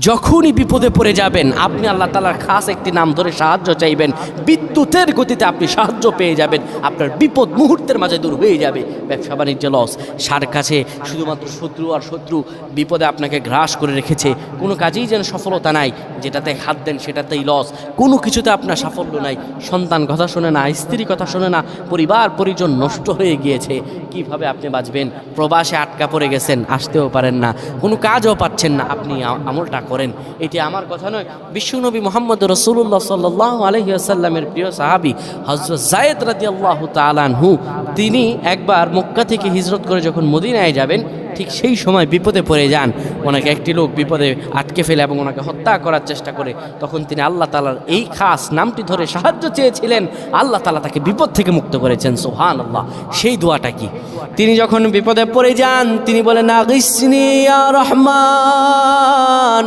যখনই বিপদে পড়ে যাবেন আপনি আল্লাহ তাআলার খাস একটি নাম ধরে সাহায্য চাইবেন, বিদ্যুতের গতিতে আপনি সাহায্য পেয়ে যাবেন, আপনার বিপদ মুহূর্তের মাঝে দূর হয়ে যাবে। ব্যবসা বাণিজ্য লস, সার কাছে শুধুমাত্র শত্রু আর শত্রু বিপদে আপনাকে গ্রাস করে রেখেছে, কোনো কাজেই যেন সফলতা নাই, যেটাতে হাত দেন সেটাতেই লস, কোনো কিছুতে আপনার সাফল্য নাই, সন্তান কথা শোনে না, স্ত্রী কথা শোনে না, পরিবার পরিজন নষ্ট হয়ে গিয়েছে, কিভাবে আপনি বাঁচবেন? প্রবাসে আটকা পড়ে গেছেন, আসতেও পারেন না, কোনো কাজও পাচ্ছেন না, আপনি আমলটা করেন। এটি আমার কথা নয়, বিশ্বনবী মুহাম্মদ রাসূলুল্লাহ সাল্লাল্লাহু আলাইহি ওয়াসাল্লামের প্রিয় সাহাবী হযরত যায়েদ রাদিয়াল্লাহু তাআলা আনহু, তিনি একবার মক্কা থেকে হিজরত করে যখন মদিনায় যাবেন, ঠিক সেই সময় বিপদে পড়ে যান। ওনাকে একটি লোক বিপদে আটকে ফেলে এবং ওনাকে হত্যা করার চেষ্টা করে। তখন তিনি আল্লাহ তাআলার এই খাস নামটি ধরে সাহায্য চেয়েছিলেন, আল্লাহ তাআলা তাকে বিপদ থেকে মুক্ত করেছেন। সুবহানাল্লাহ। সেই দোয়াটা কি? তিনি যখন বিপদে পড়ে যান তিনি বলেন, আগিসনি ইয়া রহমান।